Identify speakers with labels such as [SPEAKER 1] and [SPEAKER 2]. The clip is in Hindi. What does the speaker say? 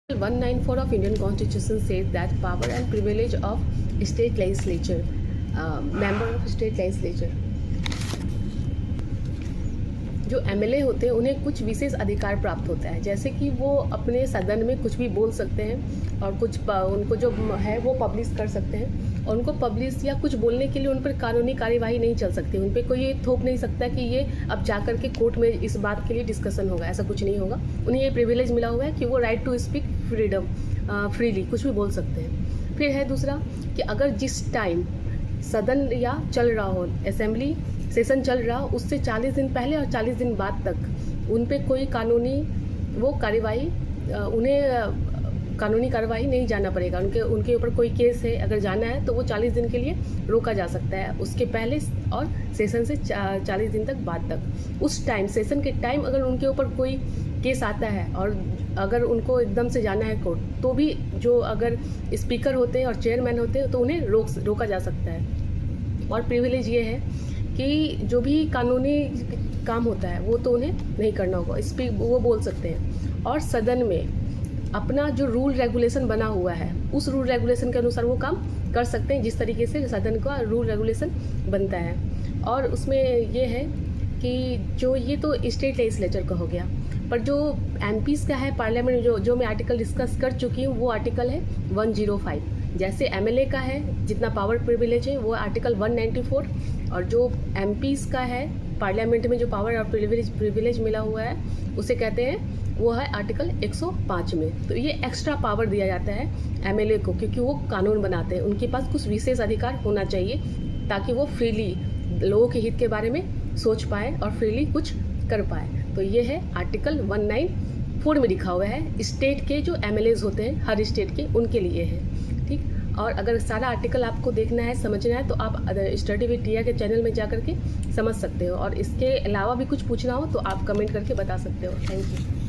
[SPEAKER 1] 194 of Indian Constitution says that power and privilege of state legislature, member of state legislature, जो एमएलए होते हैं उन्हें कुछ विशेष अधिकार प्राप्त होता है, जैसे कि वो अपने सदन में कुछ भी बोल सकते हैं और कुछ उनको जो है वो पब्लिश कर सकते हैं और उनको पब्लिश या कुछ बोलने के लिए उन पर कानूनी कार्यवाही नहीं चल सकती, उन पर कोई ये थोप नहीं सकता कि ये अब जाकर के कोर्ट में इस बात के लिए डिस्कशन होगा, ऐसा कुछ नहीं होगा। उन्हें ये प्रिविलेज मिला हुआ है कि वो right to speak freedom, freely कुछ भी बोल सकते हैं। फिर है दूसरा कि अगर जिस टाइम सदन या चल रहा हो, असेंबली सेशन चल रहा हो, उससे 40 दिन पहले और 40 दिन बाद तक उन पे कोई कानूनी वो कार्यवाही, उन्हें कानूनी कार्रवाई नहीं जाना पड़ेगा। उनके ऊपर कोई केस है अगर जाना है तो वो 40 दिन के लिए रोका जा सकता है, उसके पहले और सेशन से 40 दिन तक बाद तक। उस टाइम सेशन के टाइम अगर उनके ऊपर कोई केस आता है और अगर उनको एकदम से जाना है कोर्ट, तो भी जो अगर स्पीकर होते हैं और चेयरमैन होते हैं तो उन्हें रोका जा सकता है। और प्रिविलेज ये है कि जो भी कानूनी काम होता है वो तो उन्हें नहीं करना होगा, वो बोल सकते हैं। और सदन में अपना जो रूल रेगुलेशन बना हुआ है उस रूल रेगुलेशन के अनुसार वो काम कर सकते हैं, जिस तरीके से सदन का रूल रेगुलेशन बनता है। और उसमें ये है कि जो ये तो स्टेट लेजिस्लेचर का हो गया, पर जो एमपीज़ का है पार्लियामेंट, जो मैं आर्टिकल डिस्कस कर चुकी हूँ, वो आर्टिकल है 105। जैसे एमएलए का है जितना पावर प्रिविलेज है वो आर्टिकल 194, और जो एमपीज़ का है पार्लियामेंट में जो पावर और प्रिविलेज मिला हुआ है उसे कहते हैं वो है आर्टिकल 105 में। तो ये एक्स्ट्रा पावर दिया जाता है एमएलए को, क्योंकि वो कानून बनाते हैं, उनके पास कुछ विशेष अधिकार होना चाहिए ताकि वो फ्रीली लोगों के हित के बारे में सोच पाए और फ्रीली कुछ कर पाए। तो ये है आर्टिकल 194 में लिखा हुआ है, स्टेट के जो एमएलएज होते हैं हर स्टेट के उनके लिए है, ठीक। और अगर सारा आर्टिकल आपको देखना है, समझना है, तो आप स्टडी विद टिया के चैनल में जा करके समझ सकते हो, और इसके अलावा भी कुछ पूछना हो तो आप कमेंट करके बता सकते हो। Thank you.